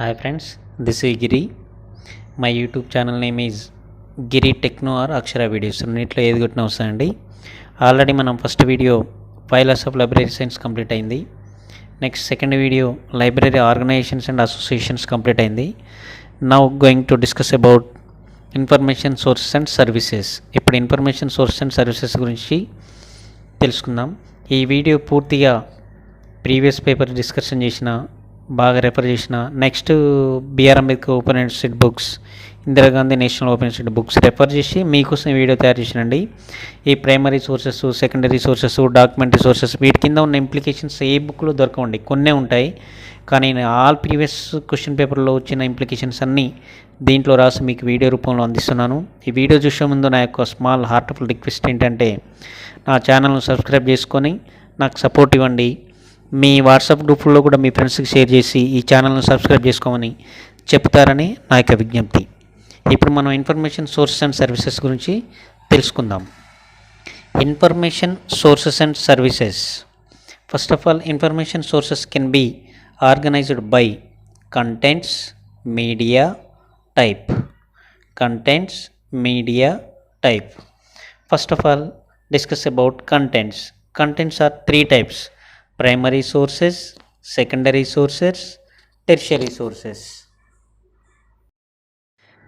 Hi friends, this is Giri. My YouTube channel name is Giri Techno or Akshara Videos. రెండిట్లో ఏది కొట్టినా వస్తాయండి. Already మనం first video five laws of library science complete అయింది. Next second video library organizations and associations complete అయింది. Now going to discuss about information sources and services. ఇప్పుడు information sources and services గురించి తెలుసుకుందాం. ఈ వీడియో పూర్తిగా ప్రీవియస్ పేపర్ డిస్కషన్ చేసిన బాగా refer చేసిన next BR Ambedkar open university books, Indira Gandhi national open university books refer చేసి మీకోసం వీడియో తయారు చేసినండి. ఈ primary sources, secondary sources, documentary sources వీటి కింద ఉన్న ఇంప్లికేషన్స్ ఏ బుక్లో దొరకండి, కొన్నే ఉంటాయి. కానీ ఆల్ ప్రీవియస్ క్వశ్చన్ పేపర్లో వచ్చిన ఇంప్లికేషన్స్ అన్నీ దీంట్లో రాసి మీకు వీడియో రూపంలో అందిస్తున్నాను. ఈ వీడియో చూసే ముందు నా యొక్క స్మాల్ హార్ట్ఫుల్ రిక్వెస్ట్ ఏంటంటే నా ఛానల్ను సబ్స్క్రైబ్ చేసుకొని నాకు సపోర్ట్ ఇవ్వండి. మీ వాట్సాప్ గ్రూపుల్లో కూడా మీ ఫ్రెండ్స్కి షేర్ చేసి ఈ ఛానల్ను సబ్స్క్రైబ్ చేసుకోమని చెప్తారని నా యొక్క విజ్ఞప్తి. ఇప్పుడు మనం ఇన్ఫర్మేషన్ సోర్సెస్ అండ్ సర్వీసెస్ గురించి తెలుసుకుందాం. Information sources and services. First of all, information sources can be organised by contents, media type. Contents, media type. First of all, discuss about contents. Contents are three types: primary sources, secondary sources, tertiary sources.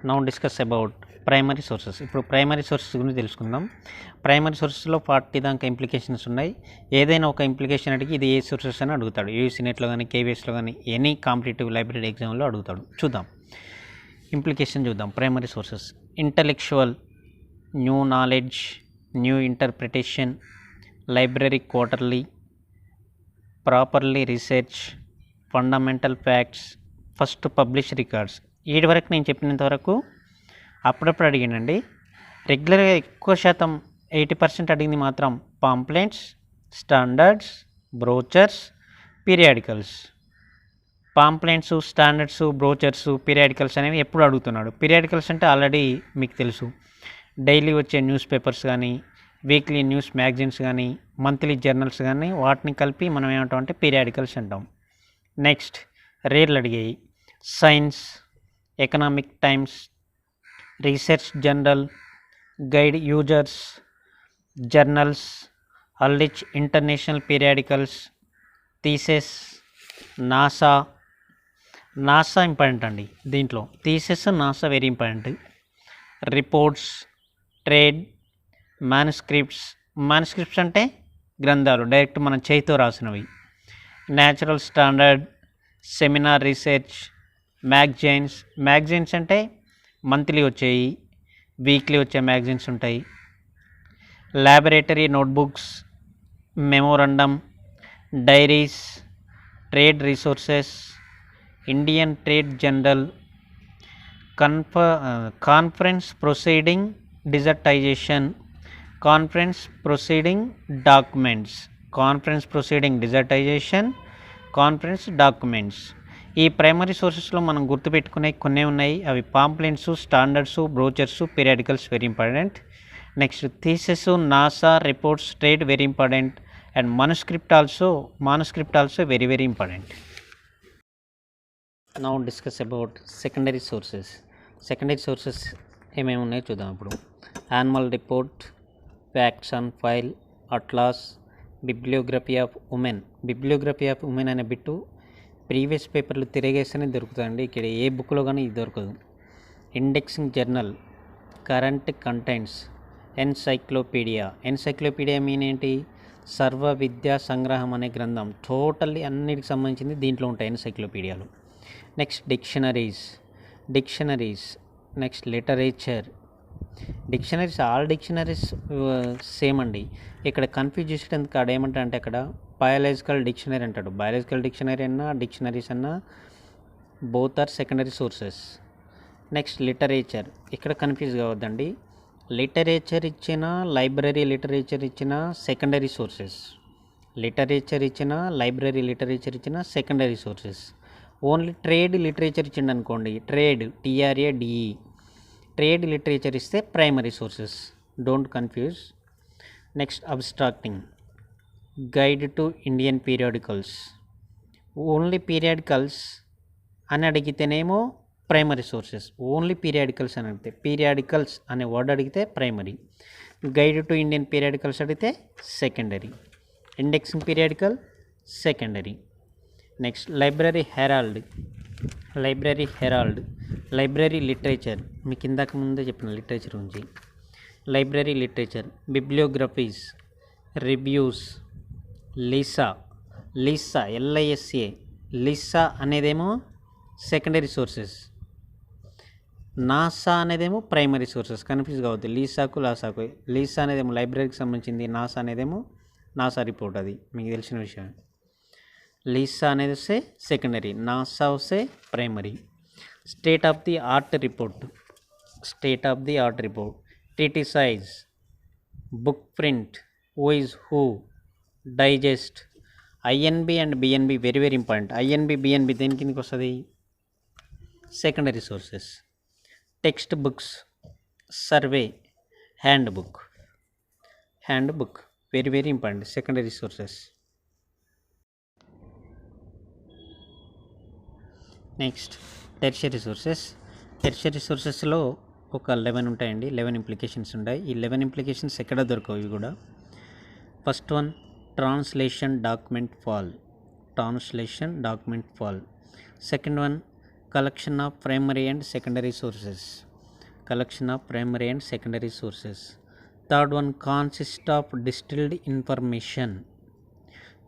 Now discuss about primary sources. ఇప్పుడు primary sources గురించి తెలుసుకుందాం. Primary సోర్సెస్లో 40 దాకా implications ఉన్నాయి. ఏదైనా ఒక implication అడిగి ఇది ఏ sources అని అడుగుతాడు. యూజీసీ నెట్లో కానీ, కేవీఎస్లో కానీ, ఎనీ కాంపిటేటివ్ లైబ్రరీ ఎగ్జామ్లో అడుగుతాడు. చూద్దాం, ఇంప్లికేషన్ చూద్దాం. Primary sources: intellectual, new knowledge, new interpretation, library quarterly, properly research, fundamental facts, first publish records. వీటి వరకు నేను చెప్పినంత వరకు అప్పుడప్పుడు అడిగానండి. రెగ్యులర్గా ఎక్కువ శాతం 80% అడిగింది మాత్రం pamphlets, standards, brochures, periodicals. Pamphlets, standards, brochures, periodicals అనేవి ఎప్పుడు అడుగుతున్నాడు. పీరియాడికల్స్ అంటే ఆల్రెడీ మీకు తెలుసు, డైలీ వచ్చే న్యూస్ పేపర్స్ కానీ, వీక్లీ న్యూస్ మ్యాగజైన్స్ కానీ, మంత్లీ జర్నల్స్ కానీ వాటిని కలిపి మనం ఏమంటాం అంటే పీరియాడికల్స్ అంటాం. నెక్స్ట్ రేర్లు అడిగాయి: science, Economic Times, research journal, guide users, journals, Ulrich international periodicals, theses, NASA. NASA important అండి దీంట్లో. Theses, NASA very important. Reports, trade, manuscripts. Manuscripts అంటే గ్రంథాలు, డైరెక్ట్ మనం చేతితో రాసినవి. Natural standard, seminar research, magazines. Magazines అంటే మంత్లీ వచ్చేవి, weekly వచ్చే మ్యాగజైన్స్ ఉంటాయి. Laboratory notebooks, memorandum, diaries, trade resources, Indian trade journal, conference proceeding dissertation, conference proceeding documents. Conference proceeding dissertation, conference documents. ఈ ప్రైమరీ సోర్సెస్లో మనం గుర్తుపెట్టుకునే కొన్ని ఉన్నాయి. అవి pamphlets, standards, brochures, periodicals very important. Next theses, NASA, reports, trade very important. And manuscript also very very important. Now discuss about secondary sources. Secondary sources ఏమేమి ఉన్నాయో చూద్దాం. ఇప్పుడు annual report, facts on file, atlas, bibliography of women. Bibliography of women అనే bit previous పేపర్లు తిరిగేస్తేనే దొరుకుతుందండి. ఇక్కడ ఏ బుక్లో కానీ ఇది దొరకదు. Indexing journal, current contents, encyclopaedia. Encyclopaedia mean ఏంటి? సర్వ విద్యా సంగ్రహం అనే గ్రంథం. టోటల్లీ అన్నిటికి సంబంధించింది దీంట్లో ఉంటాయి ఎన్సైక్లోపీడియాలో. Next dictionaries. Next literature. Dictionaries, all dictionaries same అండి. ఇక్కడ కన్ఫ్యూజ్ చేసేటందుకు కాడ ఏమంటారంటే అక్కడ బయాలజికల్ డిక్షనరీ అంటాడు. బయాలజికల్ డిక్షనరీ అన్నా, డిక్షనరీస్ అన్నా both are secondary sources. Next literature. ఇక్కడ కన్ఫ్యూజ్ కావద్దండి. లిటరేచర్ ఇచ్చిన, లైబ్రరీ లిటరేచర్ ఇచ్చిన సెకండరీ సోర్సెస్. లిటరేచర్ ఇచ్చిన, లైబ్రరీ లిటరేచర్ ఇచ్చిన secondary sources. Only trade literature ఇచ్చిండు అనుకోండి, ట్రేడ్ TRADE, ట్రేడ్ లిటరేచర్ ఇస్తే primary sources. Don't confuse. Next abstracting, guide to Indian periodicals. Only periodicals అని అడిగితేనేమో ప్రైమరీ సోర్సెస్. ఓన్లీ పీరియాడికల్స్ అని అడిగితే, పీరియాడికల్స్ అనే వర్డ్ అడిగితే primary. Guide to Indian periodicals అడిగితే secondary. Indexing periodical secondary. Next library herald. Library literature, మీకు ఇందాక ముందే చెప్పిన లిటరేచర్ గురించి. Library literature. Bibliographies, reviews. LISA LISA, LISA అనేదేమో సెకండరీ సోర్సెస్. నాసా అనేదేమో ప్రైమరీ సోర్సెస్. కన్ఫ్యూజ్ కావద్దు లీసాకు లాసాకు. లీసా అనేదేమో లైబ్రరీకి సంబంధించింది, నాసా అనేదేమో నాసా రిపోర్ట్, అది మీకు తెలిసిన విషయం. లీసా అనేది వస్తే సెకండరీ, నాసా వస్తే primary. State of the art report. Criticize, book print, who is who, digest. INB and BNB very very important. INB BNB దేని కిందకి వస్తుంది? Secondary sources. Textbooks, survey, handbook very very important, secondary sources. Next tertiary సోర్సెస్లో ఒక 11 ఉంటాయండి. 11 implications ఉంటాయి. ఈ 11 implications ఎక్కడ దొరకవు ఇవి కూడా. First one translation document fall. Second one collection of primary and secondary sources. Third one consist of distilled information.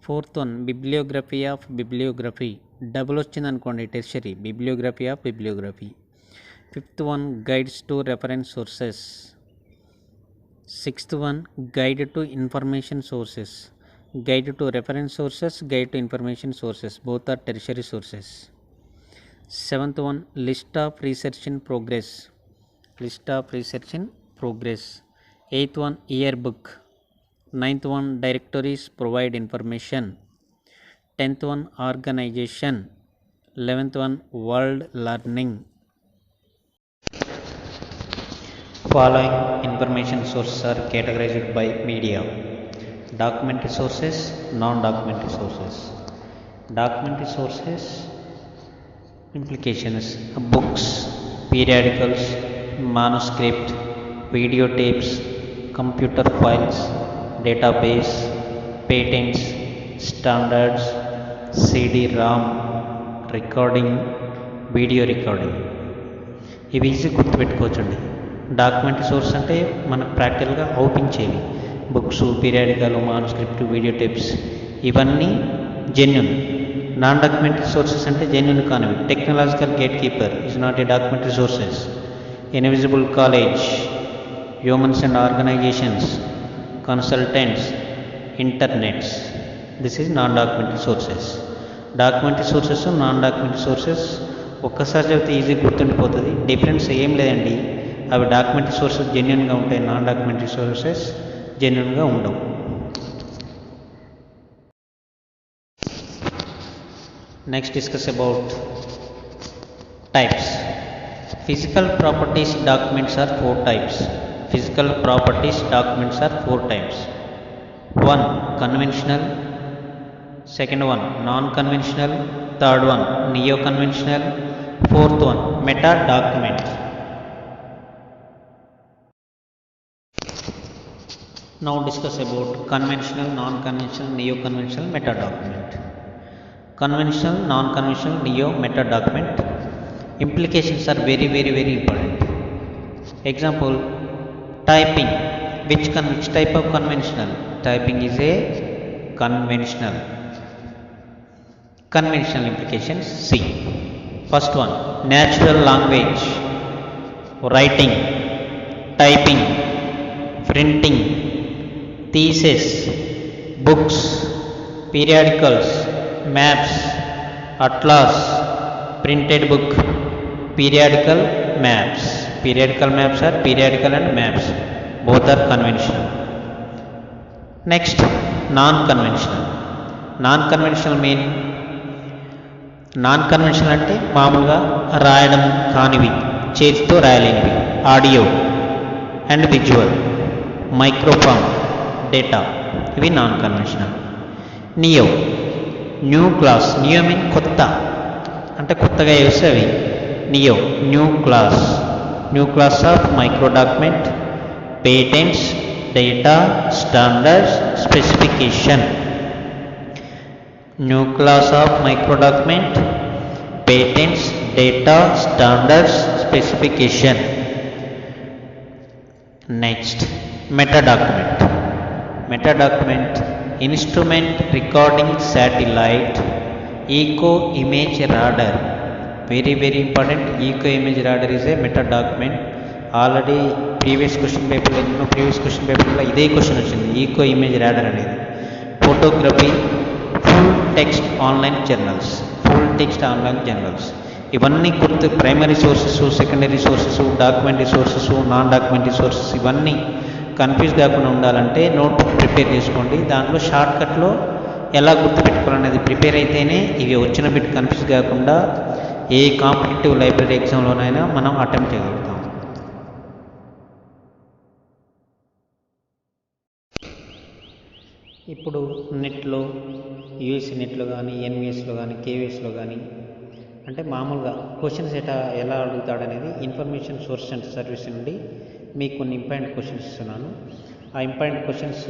Fourth one bibliography. Double వచ్చింది అనుకోండి tertiary, bibliography. Fifth one guides to reference sources. Sixth one guide to information sources. Guide to reference sources, guide to information sources, both are tertiary sources. Seventh one list of research in progress. Eighth one year book. Ninth one directories provide information. 10th one organization. 11th one world learning. Following information sources are categorized by media: documentary sources, non-documentary sources. Documentary sources implications: books, periodicals, manuscript, videotapes, computer files, database, patents, standards, CD-ROM, recording, video recording. ఇవి easy గుర్తుపెట్టుకోవచ్చండి. Documentary source అంటే మనకు ప్రాక్టికల్గా అవుపించేవి. Books, periodical, manuscript, video tapes ఇవన్నీ genuine. Non documentary sources అంటే genuine కానివి. Technological gatekeeper is not a documentary sources. Invisible college, humans and organisations, consultants, internets. This is non documentary sources. Documentary sources, non documentary sources ఒక్కసారి చదివితే easy గుర్తుండిపోతుంది. Difference ఏం లేదండి. అవి documentary sources జెన్యున్గా ఉంటాయి, నాన్ డాక్యుమెంటరీ సోర్సెస్ జెన్యున్గా ఉండవు. Next discuss about types. Physical properties documents are 4 types. One, conventional. Second one, non-conventional. Third one, neo-conventional. Fourth one, meta document. Now discuss about conventional, non-conventional, neo-conventional, meta document. Conventional, non-conventional, neo, meta document implications are very important. Example, typing. Which type of conventional? Typing is a conventional. Conventional implications, see. First one, natural language, writing, typing, printing, thesis, books, periodicals, maps, atlas, printed book, periodical maps. Periodical maps are periodical and maps. Both are conventional. Next, non-conventional. Non-conventional meaning, non-conventional అంటే మామూలుగా రాయడం కానివి, చేతితో రాయలేనివి. Audio and visual, microphone, data, ఇవి non conventional. Neo, new class. Neo mean కొత్త, అంటే కొత్తగా వేస్తే అవి neo new class of micro document, patents, data, standards, specification. New class of micro document, patents, data, standards, specification. Next meta document. Meta document instrument recording satellite echo image radar. Very important. Echo image radar is a meta document. Already previous question పేపర్లో ఇదే question వచ్చింది, eco image radar అనేది. Photography, full text online journals, ఇవన్నీ గుర్తు. Primary sources, secondary sources, documentary sources, non documentary sources, ఇవన్నీ confuse కాకుండా ఉండాలంటే notebook prepare చేసుకోండి. దాంట్లో షార్ట్కట్లో ఎలా గుర్తుపెట్టుకోవాలనేది ప్రిపేర్ అయితేనే ఇవి వచ్చిన బిట్ కన్ఫ్యూజ్ కాకుండా ఏ కాంపిటేటివ్ లైబ్రరీ ఎగ్జామ్లోనైనా మనం అటెంప్ట్ చేయగలుగుతాం. ఇప్పుడు నెట్లో, యూఎస్సీ నెట్లో కానీ, ఎన్విఎస్లో కానీ, కేవీఎస్లో కానీ అంటే మామూలుగా క్వశ్చన్స్ ఎలా అడుగుతాడనేది ఇన్ఫర్మేషన్ సోర్స్ అండ్ సర్వీస్ నుండి మీకు కొన్ని ఇంపార్టెంట్ క్వశ్చన్స్ ఇస్తున్నాను. ఆ ఇంపార్టెంట్ క్వశ్చన్స్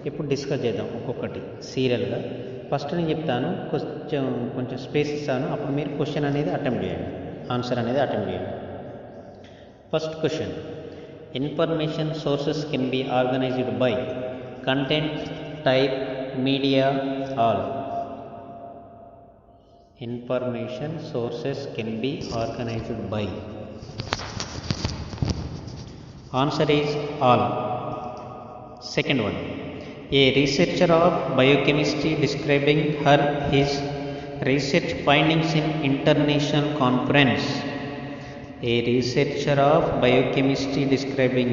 ఇప్పుడు డిస్కస్ చేద్దాం ఒక్కొక్కటి సీరియల్గా. ఫస్ట్ నేను చెప్తాను, కొంచెం స్పేస్ ఇస్తాను, అప్పుడు మీరు క్వశ్చన్ అనేది అటెంప్ట్ చేయండి, ఆన్సర్ అనేది అటెంప్ట్ చేయండి. First question: information sources can be organised by content, type, media, all. Information sources can be organized by. Answer is all. Second one: a researcher of biochemistry describing his research findings in international conference. A researcher of biochemistry describing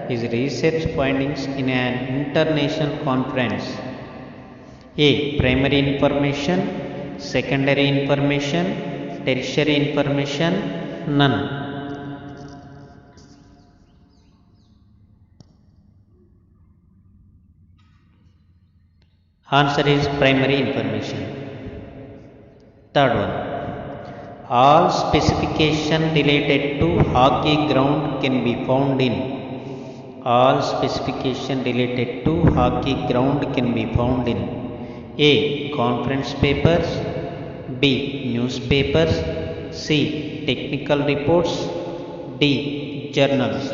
his research findings in an international conference. A. Primary information, secondary information, tertiary information, none. Answer is primary information. Third one: all specification related to hockey ground can be found in. All specification related to hockey ground can be found in A. Conference papers, B. Newspapers, C. Technical reports, D. Journals.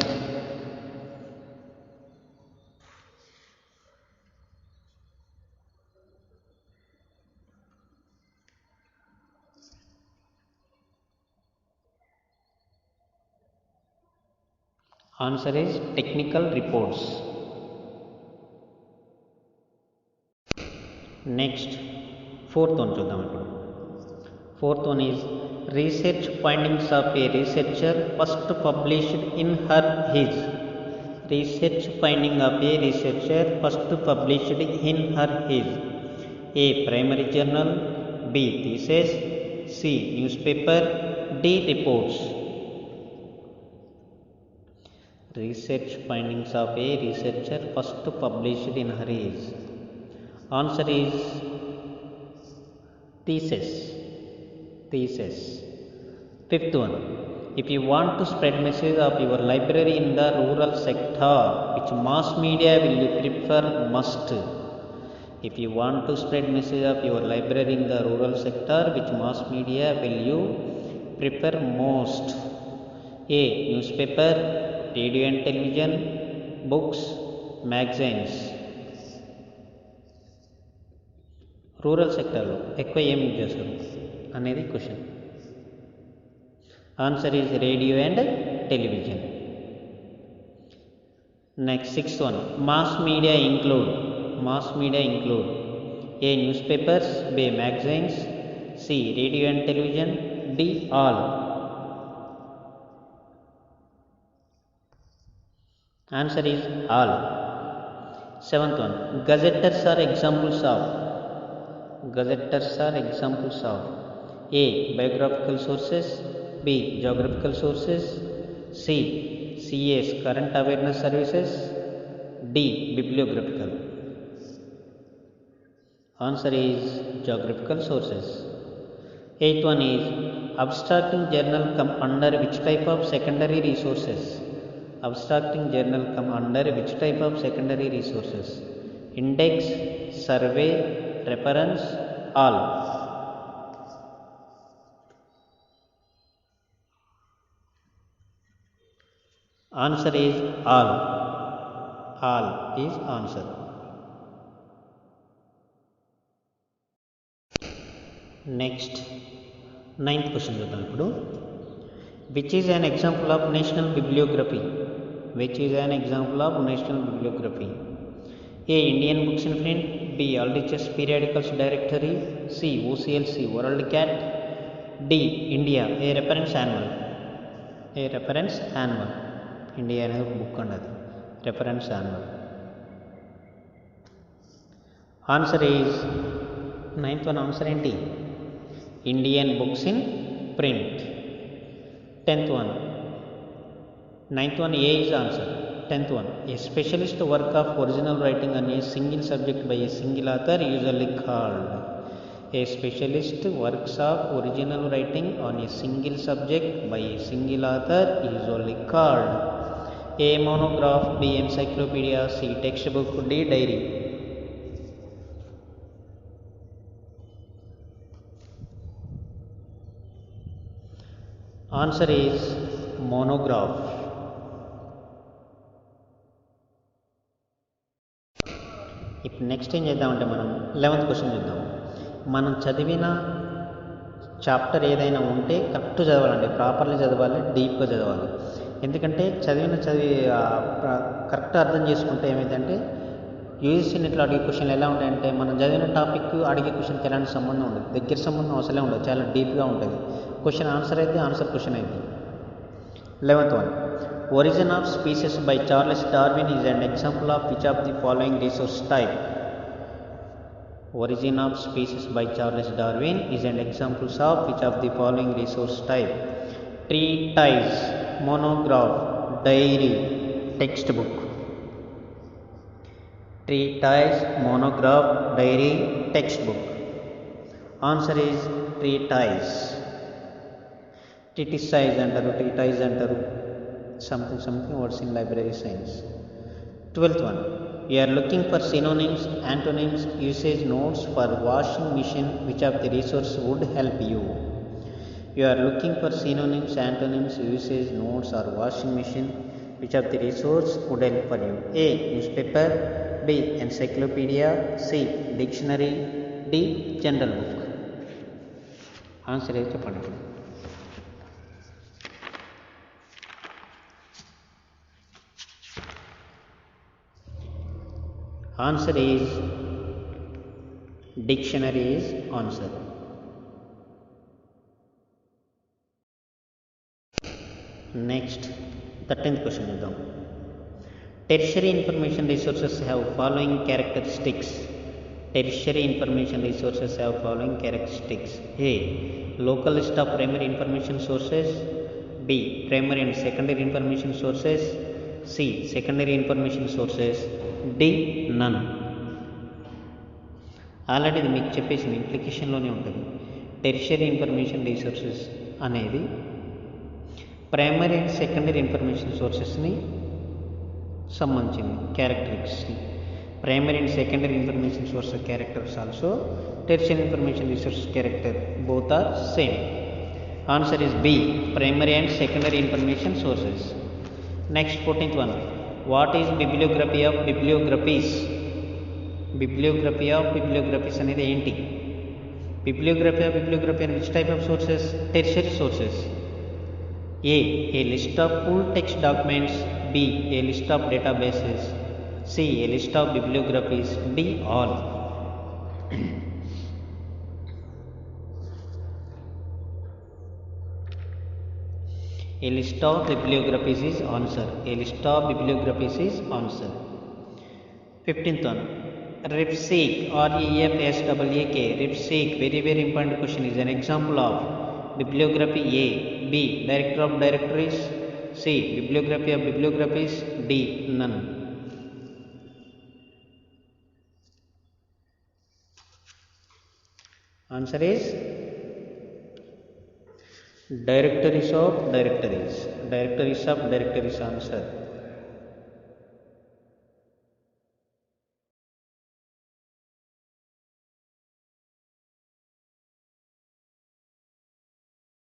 Answer is technical reports. Next, fourth one చూద్దాం ఇప్పుడు. Fourth one is research findings of a researcher first published in his. Research finding of a researcher first published in his. A. Primary journal, B. Thesis, C. Newspaper, D. Reports. Research findings of a researcher first published in his. Answer is thesis. Fifth one: if you want to spread message of your library in the rural sector, which mass media will you prefer? Must. If you want to spread message of your library in the rural sector, which mass media will you prefer most? A. Newspaper, radio and television, books, magazines. Rural సెక్టార్లో ఎక్కువ ఏం use చేస్తారు అనేది question. Answer is radio and television. Next sixth one: mass media include. A. Newspapers, B. Magazines, C. Radio and television, D. All. Answer is all. Seventh one: gazetteers are examples of. A. Biographical sources, B. Geographical sources, C. CA's current awareness services, D. Bibliographical. Answer is geographical sources. Eighth one is abstracting journal come under which type of secondary resources? Abstracting journal come under which type of secondary resources? Index, survey, reference, all. Answer is all. All is answer. Next, ninth question చూద్దాం ఇప్పుడు. Which is an example of national bibliography? Which is an example of national bibliography? A. Indian Books in Print. B. All Riches Periodicals Directory. C. OCLC World Cat. D. India. A reference annual. A reference annual. India అనేది ఒక book అండి, అది reference annual. Answer is ninth one answer ఏంటి? Indian books in print. 10th one. 9th one A is answer. 10th one. A specialist work of original writing on a single subject by a single author usually called. A specialist works of original writing on a single subject by a single author usually called. A monograph. B encyclopedia. C textbook. D diary. Answer is monograph. ఇప్పుడు next ఏం చేద్దామంటే మనం 11th question చూద్దాం. మనం చదివిన chapter ఏదైనా ఉంటే correct చదవాలండి, properly చదవాలి, డీప్గా చదవాలి. ఎందుకంటే చదివి కరెక్ట్ అర్థం చేసుకుంటే ఏమైందంటే యూజీసీ నెట్లో అడిగే క్వశ్చన్లు ఎలా ఉంటాయంటే మనం చదివిన టాపిక్ అడిగే క్వశ్చన్కి ఎలాంటి సంబంధం ఉండదు, దగ్గర సంబంధం అసలే ఉండదు, చాలా డీప్గా ఉంటుంది. క్వశ్చన్ ఆన్సర్ అయితే ఆన్సర్ క్వశ్చన్ అయితే. 11th one. Origin of Species by Charles Darwin is an example of which of the following resource type? Origin of Species by Charles Darwin is an example of which of the following resource type? Treatise, monograph, diary, textbook. Treatise, monograph, diary, textbook. Answer is treatise. Treatise అంటారు, treatise అంటారు, something words in library science. 12th one. You are looking for synonyms, antonyms, usage notes for washing machine. Which of the resource would help you? You are looking for synonyms, antonyms, usage notes or washing machine. Which of the resource would help for you? A. Newspaper. B. Encyclopedia. C. Dictionary. D. General book. Answer is చెప్పండి. Answer is dictionary is answer. Next, 13th question చూద్దాం. Tertiary information resources have following characteristics. Tertiary information resources have following characteristics. A. Local list of primary information sources. B. Primary and secondary information sources. C. Secondary information sources. D. None. Already ఇది మీకు చెప్పేసింది, ఇంప్లికేషన్లోనే ఉంటుంది. Tertiary information resources అనేది primary and secondary information సోర్సెస్ని సంబంధించింది క్యారెక్టరిస్టిక్స్ని. Primary and secondary information source characters also tertiary information resource character both are same. Answer is B, primary and secondary information sources. Next 14th one. What is bibliography of bibliographies? Bibliography of bibliographies అనేది ఏంటి? Bibliography of bibliography and which type of sources? Tertiary sources. A. A list of full text documents. B. A list of databases. C. A list of bibliographies. D. All. A list of bibliographies is answer. A list of bibliographies is answer. 15th one. RefSeek, REFSEEK. RefSeek, very important question, is an example of bibliography. A. B. Director of directories. C. Bibliography of bibliographies. D. None. Answer is Directories of directories. Directories of directories answer.